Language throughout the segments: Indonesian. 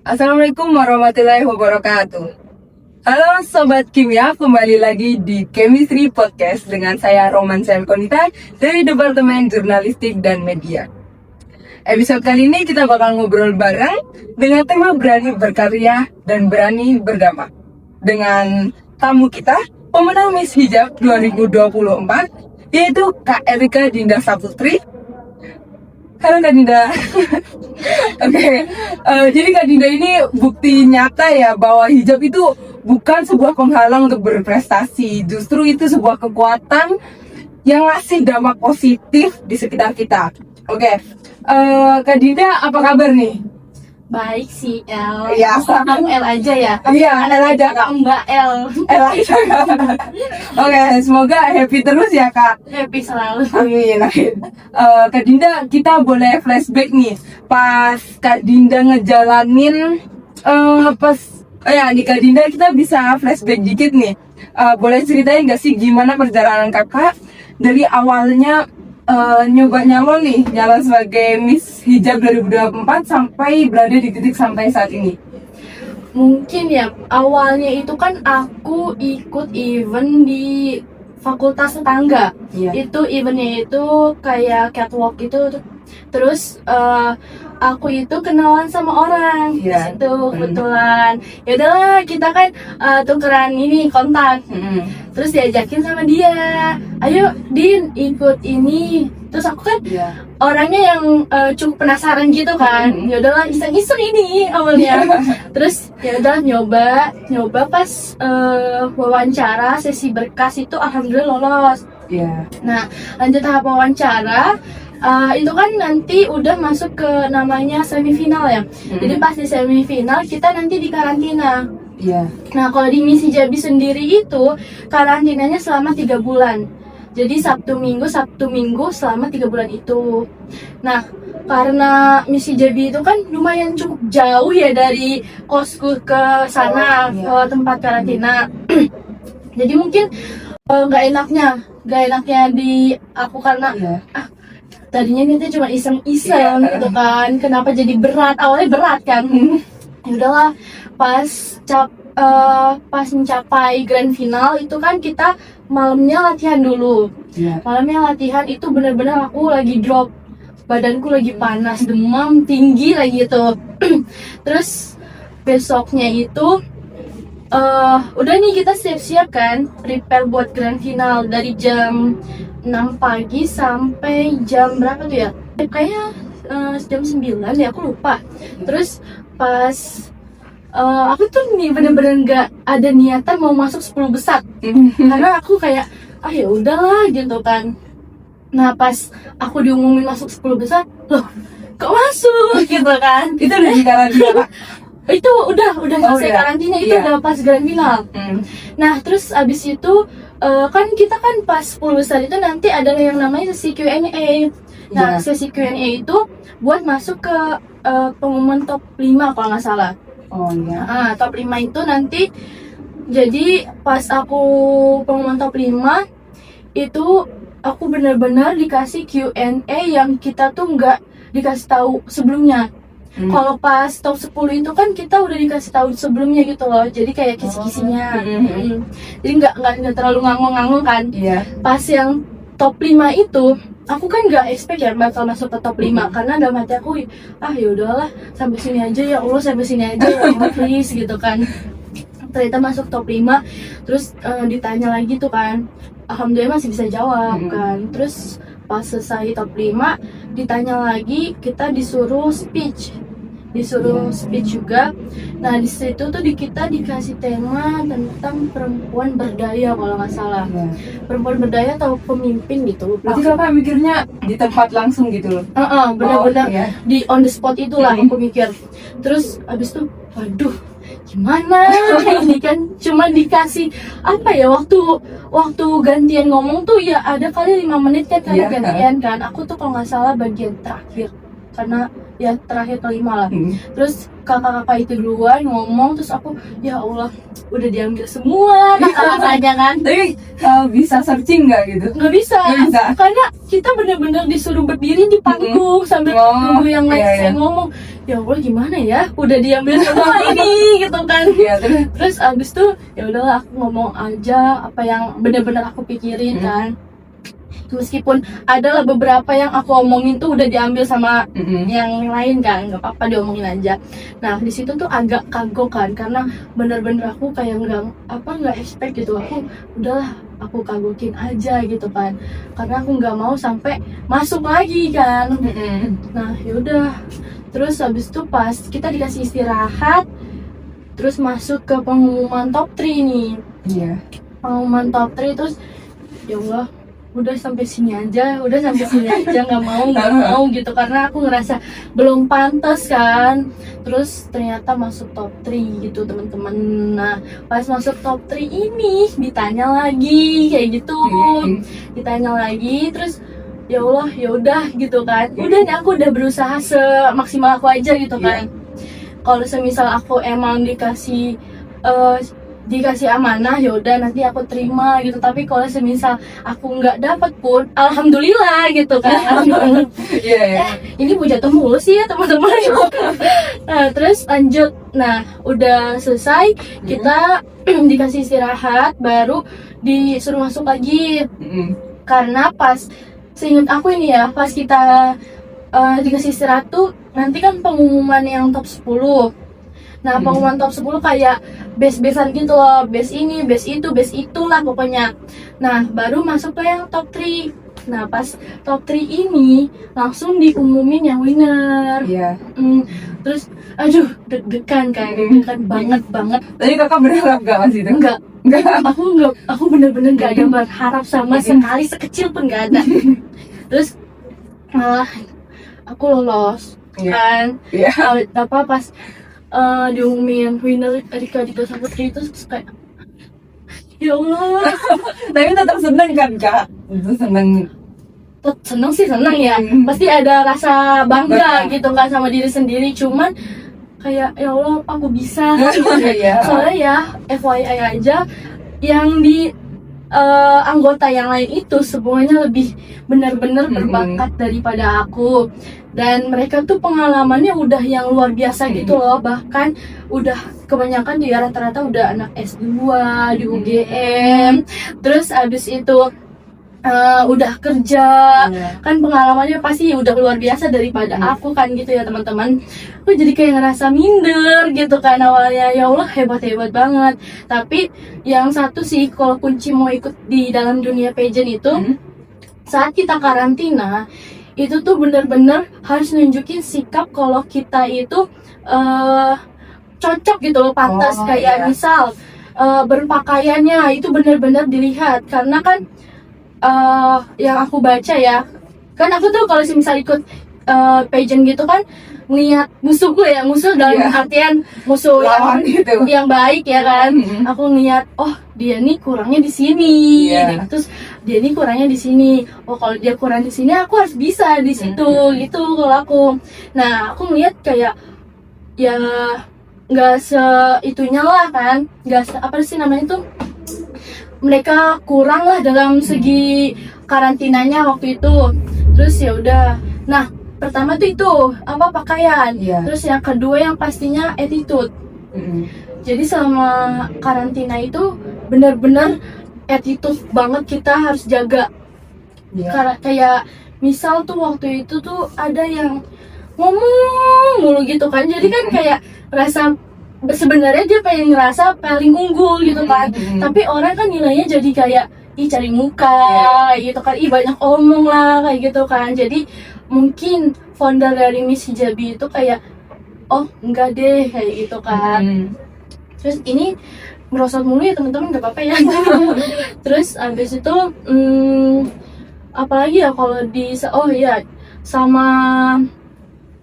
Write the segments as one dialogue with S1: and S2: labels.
S1: Assalamualaikum warahmatullahi wabarakatuh. Halo Sobat Kimia, kembali lagi di Chemistry Podcast dengan saya Roman Selkonita dari Departemen Jurnalistik dan Media. Episode kali ini kita bakal ngobrol bareng dengan tema berani berkarya dan berani berdampak. Dengan tamu kita, pemenang Miss Hijab 2024, yaitu Kak Erika Dinda Saputri. Halo Kak Dinda. Oke, jadi Kak Dinda ini bukti nyata ya bahwa hijab itu bukan sebuah penghalang untuk berprestasi. Justru itu sebuah kekuatan yang ngasih dampak positif di sekitar kita. Oke, Kak Dinda apa kabar nih?
S2: Baik sih L.
S1: Iya.
S2: Kamu L aja ya.
S1: Iya, L aja Kak.
S2: Mbak L.
S1: L aja Kak. Oke, semoga happy terus ya Kak.
S2: Happy selalu.
S1: Amin, amin. Kak Dinda, kita boleh flashback nih pas Kak Dinda ngejalanin di Kak Dinda kita bisa flashback dikit nih. Boleh ceritain nggak sih gimana perjalanan kakak dari awalnya nyoba nyalon sebagai Miss Hijab 2024 sampai berada di titik sampai saat ini?
S2: Mungkin ya awalnya itu kan aku ikut event di fakultas tetangga.
S1: Iya.
S2: Itu eventnya itu kayak catwalk gitu. Terus aku itu kenalan sama orang di
S1: Iya.
S2: situ kebetulan. Ya udahlah kita kan tukeran ini kontak. Terus diajakin sama dia, ayo Din ikut ini. Terus aku kan
S1: Iya.
S2: orangnya yang cukup penasaran gitu kan. Ya udahlah iseng-iseng ini awalnya. Terus ya udah nyoba pas wawancara sesi berkas itu alhamdulillah lolos.
S1: Iya.
S2: Nah, lanjut tahap wawancara. Itu kan nanti udah masuk ke namanya semifinal ya. Jadi pas di semifinal kita nanti di karantina.
S1: Iya.
S2: Nah, kalau di Misi Jabi sendiri itu karantinanya selama 3 bulan. Jadi Sabtu Minggu selama 3 bulan itu. Nah, karena Misi Jabi itu kan lumayan cukup jauh ya dari kosku ke sana, ke tempat karantina. Jadi mungkin nggak enaknya di aku karena tadinya kita cuma iseng-iseng gitu kan. Kenapa jadi berat? Awalnya berat kan. Ya udahlah, pas mencapai grand final itu kan kita malamnya latihan dulu. Malamnya latihan itu benar-benar aku lagi drop, badanku lagi panas, demam tinggi lagi gitu. Terus besoknya itu udah nih kita siap-siap kan, prepare buat grand final dari jam 6 pagi sampai jam berapa tuh ya? Kayaknya jam 9 ya, aku lupa. Terus pas aku tuh nih bener-bener nggak ada niatan mau masuk 10 besar. Karena aku kayak ya udahlah gitu kan. Nah pas aku diumumin masuk 10 besar, loh kok masuk gitu kan.
S1: Itu udah di karantina.
S2: Itu udah selesai karantina, itu udah pas grand final. Nah terus abis itu kan kita kan pas 10 besar itu nanti ada yang namanya sesi Q&A. Nah sesi Q&A itu buat masuk ke pengumuman top 5 kalau nggak salah. Top 5 itu nanti, jadi pas aku pengumuman top 5 itu aku benar-benar dikasih Q&A yang kita tuh nggak dikasih tahu sebelumnya. Kalau pas top 10 itu kan kita udah dikasih tahu sebelumnya gitu loh, jadi kayak kisi-kisinya. Jadi nggak terlalu ngangong-ngangong kan. Pas yang top 5 itu aku kan nggak expect ya bakal masuk ke top 5 karena dalam hati aku ya udahlah sampai sini aja ya Allah, sampai sini aja ya Allah please gitu kan. Ternyata masuk top 5, terus ditanya lagi tuh kan, alhamdulillah masih bisa jawab kan. Terus pas selesai top 5 ditanya lagi, kita disuruh speech juga. Nah di situ tuh kita dikasih tema tentang perempuan berdaya kalau nggak salah. Perempuan berdaya atau pemimpin gitu.
S1: Berarti kakak mikirnya di tempat langsung gitu loh?
S2: Benar-benar di on the spot itulah aku mikir. Terus abis itu waduh gimana ini kan cuma dikasih waktu gantian ngomong tuh ya ada kali 5 menit kan gantian kan. Aku tuh kalau nggak salah bagian terakhir karena ya terakhir kelima lah. Terus kakak-kakak itu duluan ngomong, terus aku ya Allah udah diambil semua kakak-kakaknya kan.
S1: Tapi bisa searching nggak gitu?
S2: Nggak bisa, karena kita bener-bener disuruh berdiri di panggung sambil nunggu yang lain saya ngomong. Ya Allah gimana ya, udah diambil semua ini gitu kan. Terus abis itu ya udahlah aku ngomong aja apa yang bener-bener aku pikirin kan. Meskipun adalah beberapa yang aku omongin tuh udah diambil sama yang lain kan, nggak apa-apa diomongin aja. Nah di situ tuh agak kagok kan, karena bener-bener aku kayak nggak expect gitu. Aku udahlah aku kagokin aja gitu kan, karena aku nggak mau sampai masuk lagi kan. Nah yaudah, terus habis itu pas kita dikasih istirahat, terus masuk ke pengumuman top 3 nih. Pengumuman top 3 terus ya Allah udah sampai sini aja nggak mau gitu, karena aku ngerasa belum pantas kan. Terus ternyata masuk top 3 gitu teman-teman. Nah pas masuk top 3 ini ditanya lagi kayak gitu, ditanya lagi, terus ya Allah ya udah gitu kan. Udah nih aku udah berusaha semaksimal aku aja gitu kan. Kalau semisal aku emang dikasih amanah ya udah nanti aku terima gitu, tapi kalau semisal aku nggak dapat pun alhamdulillah gitu kan. Ini mau jatuh mulu sih ya teman-teman. Nah terus lanjut, nah udah selesai kita dikasih istirahat, baru disuruh masuk lagi. Karena pas seingat aku ini ya, pas kita dikasih istirahat tuh nanti kan pengumuman yang top 10. Nah pengumuman top 10 kayak base-basean gitu loh, base ini, base itu, base itulah pokoknya. Nah baru masuk ke yang top 3. Nah pas top 3 ini langsung diumumin yang winner. Terus aduh deg-degan banget.
S1: Tadi kakak berharap gak mas itu?
S2: Enggak. Aku bener-bener gak ada berharap sama sekali, sekecil pun gak ada. Terus malah aku lolos kan. Apa pas diumumin winner Rika Dika Saputri itu kayak ya Allah.
S1: Tapi tetap seneng kan kak?
S2: Seneng sih seneng ya, pasti ada rasa bangga gitu kan sama diri sendiri. Cuman kayak ya Allah apa aku bisa. Soalnya ya FYI aja, yang di anggota yang lain itu semuanya lebih benar-benar berbakat daripada aku, dan mereka tuh pengalamannya udah yang luar biasa gitu loh. Bahkan udah kebanyakan dia rata-rata udah anak S2 di UGM, terus abis itu udah kerja, kan pengalamannya pasti udah luar biasa daripada aku kan gitu ya teman-teman. Aku jadi kayak ngerasa minder gitu kan awalnya, ya Allah hebat banget. Tapi yang satu sih, kalau kunci mau ikut di dalam dunia pageant itu, saat kita karantina itu tuh bener-bener harus nunjukin sikap kalau kita itu cocok gitu loh, pantas. Misal berpakaiannya itu bener-bener dilihat, karena kan yang aku baca ya, kan aku tuh kalau misal ikut pageant gitu kan ngeliat musuhku ya, musuh dalam artian musuh yang baik ya kan. Aku ngeliat, oh dia nih kurangnya di sini, terus dia nih kurangnya di sini. Oh kalau dia kurang di sini, aku harus bisa di situ gitu kalau aku. Nah aku ngeliat kayak ya nggak seitunya lah kan, nggak apa sih namanya tuh, mereka kurang lah dalam segi karantinanya waktu itu. Terus ya udah, nah pertama tuh itu apa, pakaian. Terus yang kedua yang pastinya attitude. Jadi selama karantina itu benar-benar attitude banget kita harus jaga. Kayak misal tuh waktu itu tuh ada yang ngomong mulu gitu kan, jadi kan kayak rasa sebenarnya dia pengen ngerasa paling unggul gitu kan, tapi orang kan nilainya jadi kayak ih cari muka gitu kan, ih banyak omong lah kayak gitu kan. Jadi mungkin founder dari Miss Hijabi itu kayak oh enggak deh kayak gitu kan. Terus ini merosot mulu ya teman-teman, nggak apa-apa ya. Terus abis itu apalagi ya kalau di sama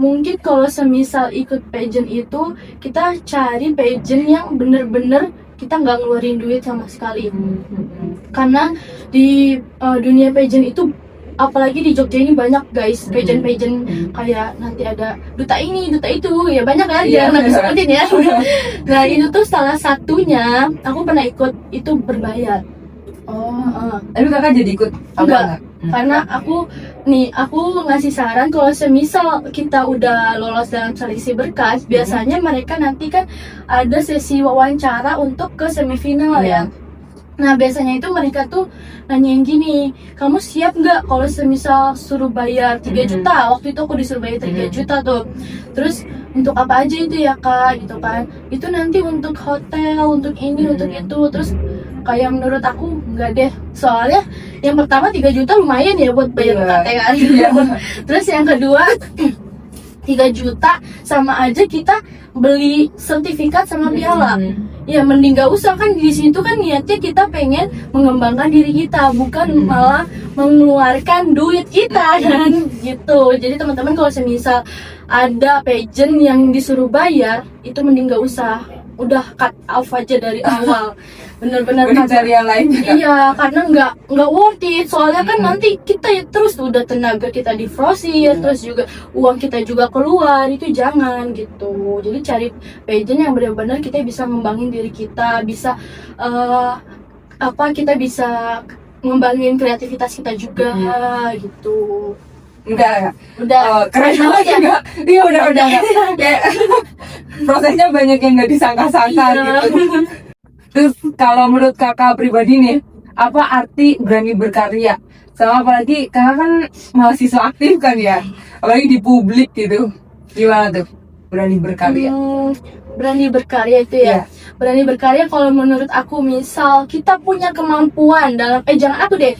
S2: mungkin kalau semisal ikut pageant itu kita cari pageant yang bener-bener kita nggak ngeluarin duit sama sekali. Karena di dunia pageant itu apalagi di Jogja ini banyak guys pageant kayak nanti ada duta ini duta itu ya, banyak ya, jangan aku sebutin ya. Nah itu tuh salah satunya aku pernah ikut, itu berbayar.
S1: Tapi kakak jadi ikut
S2: Enggak, karena aku ngasih saran kalau semisal kita udah lolos dalam seleksi berkas, biasanya mereka nanti kan ada sesi wawancara untuk ke semifinal ya. Nah biasanya itu mereka tuh nanyain gini, kamu siap nggak kalau semisal suruh bayar 3 juta? Waktu itu aku disuruh bayar 3 juta tuh. Terus untuk apa aja itu ya kak gitu kan? Itu nanti untuk hotel, untuk ini, untuk itu. Terus kayak menurut aku nggak deh, soalnya yang pertama 3 juta lumayan ya buat bayar UKT kan. Terus yang kedua 3 juta sama aja kita beli sertifikat sama piala. Ya mending gak usah, kan di situ kan niatnya kita pengen mengembangkan diri kita, bukan malah mengeluarkan duit kita kan gitu. Jadi teman-teman kalau semisal ada pageant yang disuruh bayar, itu mending gak usah, udah cut off aja dari awal. Bener-bener
S1: cari yang lain.
S2: Iya, karena nggak worth it. Soalnya kan nanti kita ya terus udah tenaga kita difrosir, terus juga uang kita juga keluar, itu jangan gitu. Jadi cari pageant yang benar-benar kita bisa ngembangin diri kita, bisa kita bisa ngembangin kreativitas kita juga gitu.
S1: Udah keren banget
S2: ya?
S1: juga. Iya udah kayak prosesnya banyak yang nggak disangka-sangka gitu. Terus kalau menurut kakak pribadi nih, apa arti berani berkarya? Sama apalagi kakak kan mahasiswa aktif kan ya, apalagi di publik gitu. Gimana tuh berani berkarya?
S2: Berani berkarya itu ya. Berani berkarya kalau menurut aku, misal kita punya kemampuan dalam jangan aku deh,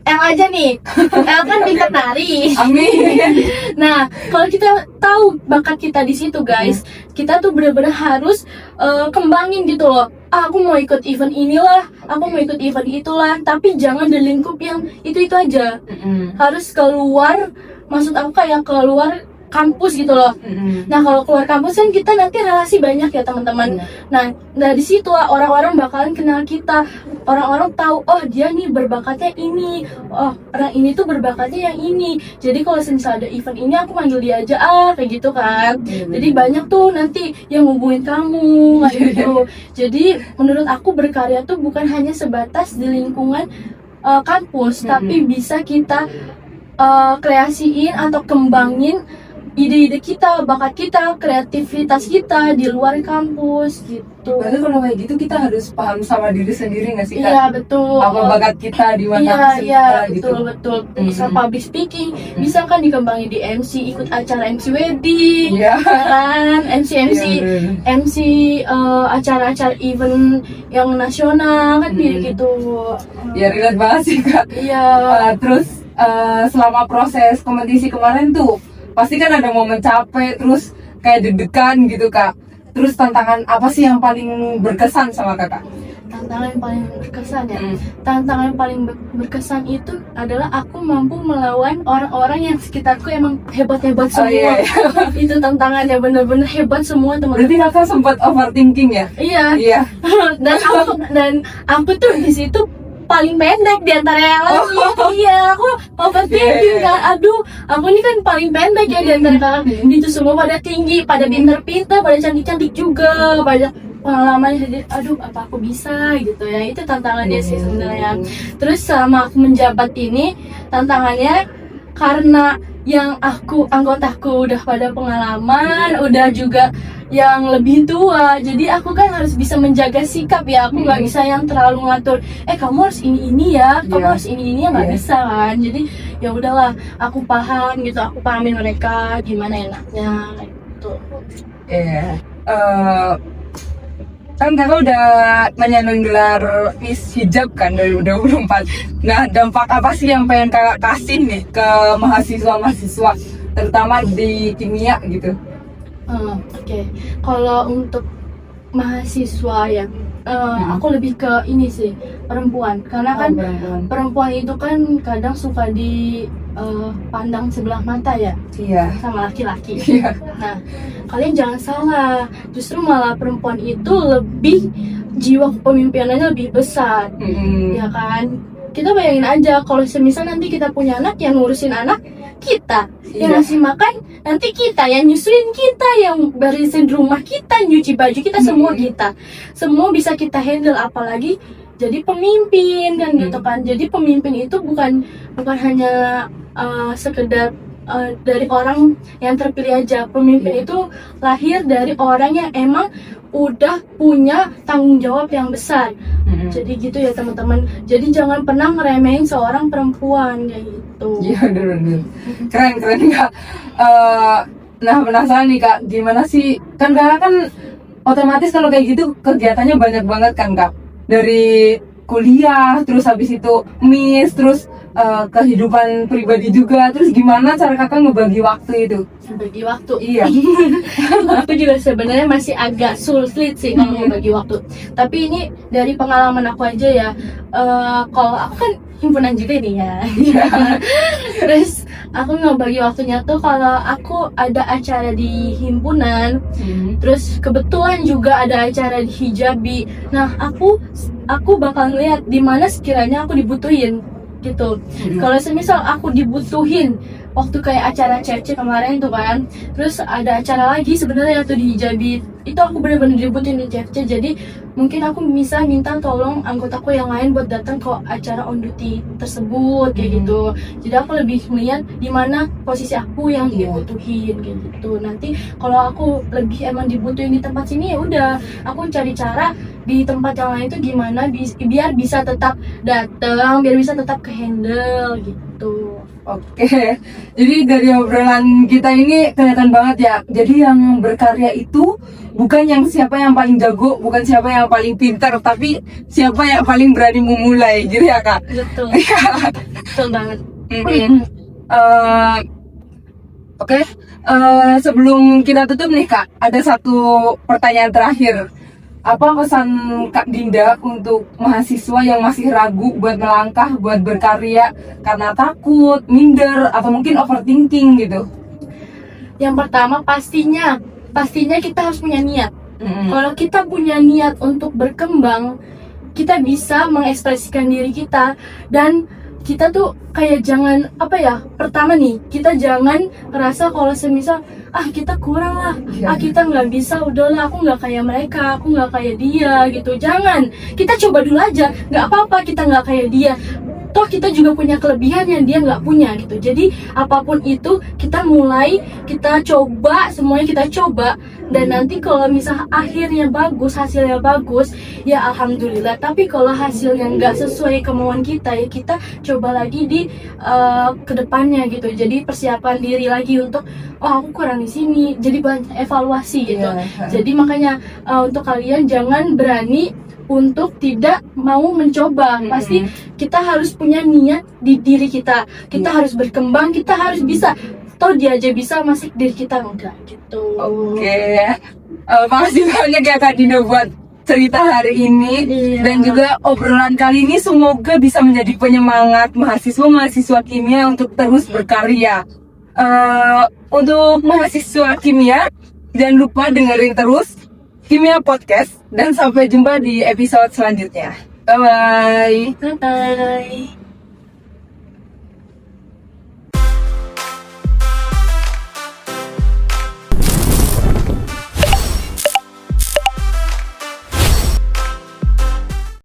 S2: El aja nih, El kan pintar nari.
S1: Amin.
S2: Nah, kalau kita tahu bakat kita di situ guys, kita tuh benar-benar harus kembangin gitu loh. Aku mau ikut event inilah, aku mau ikut event itulah, tapi jangan di lingkup yang itu aja. Harus keluar, maksud aku kayak keluar kampus gitu loh. Nah kalau keluar kampus kan kita nanti relasi banyak ya teman-teman. Nah dari situ lah orang-orang bakalan kenal kita, orang-orang tahu oh dia nih berbakatnya ini, oh orang ini tuh berbakatnya yang ini. Jadi kalau misalnya ada event ini aku manggil dia aja kayak gitu kan. Jadi banyak tuh nanti yang hubungin kamu kayak gitu. Jadi menurut aku berkarya tuh bukan hanya sebatas di lingkungan kampus, tapi bisa kita kreasiin atau kembangin ide-ide kita, bakat kita, kreativitas kita di luar kampus gitu.
S1: Berarti kalau kayak gitu kita harus paham sama diri sendiri nggak sih Kak?
S2: Iya betul.
S1: Apa bakat kita di mana
S2: Iya
S1: gitu.
S2: betul. Misal public speaking, bisa kan dikembangin di MC, ikut acara MC wedding, kan MC acara-acara event yang nasional kan gitu.
S1: Ya relate banget sih Kak.
S2: Iya.
S1: Terus selama proses kompetisi kemarin tuh pasti kan ada momen capek, terus kayak deg-degan gitu Kak. Terus tantangan apa sih yang paling berkesan sama Kakak?
S2: Tantangan yang paling berkesan ya. Tantangan yang paling berkesan itu adalah aku mampu melawan orang-orang yang sekitarku emang hebat-hebat semua. Itu tantangannya, bener-bener hebat semua teman-teman.
S1: Berarti Kakak sempat overthinking ya?
S2: Iya. dan aku tuh di situ paling pendek di antara yang lain. Iya, aku overthinking kan. Aduh, aku ini kan paling pendek ya di antara kalian. Itu semua pada tinggi, pada pintar-pintar, pada cantik-cantik juga, pada pengalaman. Jadi, aduh, apa aku bisa gitu ya. Itu tantangannya sih sebenarnya. Terus sama aku menjabat ini, tantangannya karena yang anggotaku udah pada pengalaman, udah juga yang lebih tua, jadi aku kan harus bisa menjaga sikap ya. Aku nggak bisa yang terlalu ngatur kamu harus ini ya, kamu harus ini ya, nggak bisa kan. Jadi ya udahlah, aku paham gitu, aku pahamin mereka gimana enaknya gitu.
S1: Kan Kakak udah menyandang gelar Miss Hijab kan 2024. Nah, dampak apa sih yang pengen Kakak kasih nih ke mahasiswa-mahasiswa, terutama di kimia gitu?
S2: Oke. Kalau untuk mahasiswa ya, aku lebih ke ini sih, perempuan. Karena kan perempuan itu kan kadang suka dipandang sebelah mata ya, sama laki-laki. Nah, kalian jangan salah, justru malah perempuan itu lebih jiwa kepemimpinannya lebih besar, ya kan? kita bayangin aja kalau semisal nanti kita punya anak, yang ngurusin anak kita, yang
S1: Iya.
S2: ngasih makan nanti kita, yang nyusuin kita, yang barisin rumah kita, nyuci baju kita, semua kita, semua bisa kita handle. Apalagi jadi pemimpin kan gitu kan. Jadi pemimpin itu bukan hanya sekedar dari orang yang terpilih aja. Pemimpin itu lahir dari orang yang emang udah punya tanggung jawab yang besar. Jadi gitu ya teman-teman. Jadi jangan pernah ngeremehin seorang perempuan kayak gitu.
S1: Iya bener-bener. Keren Kak. Nah penasaran nih Kak, gimana sih, kan Kakak kan otomatis kalau kayak gitu kegiatannya banyak banget kan Kak. Dari kuliah, terus habis itu miss, terus kehidupan pribadi juga. Terus gimana cara Kakak ngebagi waktu itu?
S2: Bagi waktu.
S1: Iya.
S2: Aku juga sebenarnya masih agak sulit sih kalau mau bagi waktu. Tapi ini dari pengalaman aku aja ya. Kalau aku kan himpunan juga nih ya. Terus aku ngebagi waktunya tuh kalau aku ada acara di himpunan, terus kebetulan juga ada acara di Hijabi. Nah, aku bakal lihat di mana sekiranya aku dibutuhin gitu. Kalau semisal aku dibutuhin waktu kayak acara CC kemarin tuh kan, terus ada acara lagi sebenarnya tuh di Hijabi, itu aku bener-bener dibutuhin di CFC. Jadi mungkin aku bisa minta tolong anggotaku yang lain buat datang ke acara on duty tersebut kayak gitu. Jadi aku lebih melihat di mana posisi aku yang dibutuhin kayak gitu. Nanti kalau aku lebih emang dibutuhin di tempat sini, ya udah aku cari cara di tempat yang lain itu gimana biar bisa tetap datang, biar bisa tetap ke handle gitu.
S1: Oke, jadi dari obrolan kita ini kelihatan banget ya. Jadi yang berkarya itu bukan yang siapa yang paling jago, bukan siapa yang paling pintar, tapi siapa yang paling berani memulai, gitu ya Kak?
S2: Betul. Betul banget.
S1: Oke, sebelum kita tutup nih Kak, ada satu pertanyaan terakhir. Apa pesan Kak Dinda untuk mahasiswa yang masih ragu buat melangkah, buat berkarya karena takut, minder, atau mungkin overthinking gitu?
S2: Yang pertama pastinya kita harus punya niat. Kalau kita punya niat untuk berkembang, kita bisa mengekspresikan diri kita. Dan kita tuh kayak jangan pertama nih, kita jangan ngerasa kalau semisal kita kurang lah, kita nggak bisa, udahlah aku nggak kayak mereka, aku nggak kayak dia gitu. Jangan, kita coba dulu aja, nggak apa-apa kita nggak kayak dia, toh kita juga punya kelebihan yang dia nggak punya gitu. Jadi apapun itu kita mulai, kita coba, semuanya kita coba. Dan nanti kalau misal akhirnya bagus, hasilnya bagus, ya alhamdulillah. Tapi kalau hasilnya nggak sesuai kemauan kita, ya kita coba lagi di kedepannya gitu. Jadi persiapan diri lagi untuk aku kurang di sini, jadi banyak evaluasi gitu. Jadi makanya untuk kalian jangan berani untuk tidak mau mencoba. Pasti kita harus punya niat di diri kita. Kita harus berkembang, kita harus bisa. Toh dia aja bisa, masih diri kita enggak gitu.
S1: Oke. Makasih banyak ya Kak Dinda buat cerita hari ini. Dan juga obrolan kali ini semoga bisa menjadi penyemangat mahasiswa kimia untuk terus berkarya. Untuk mahasiswa kimia, jangan lupa dengerin terus Kimia Podcast, dan sampai jumpa di episode selanjutnya. Bye-bye.
S2: Bye-bye.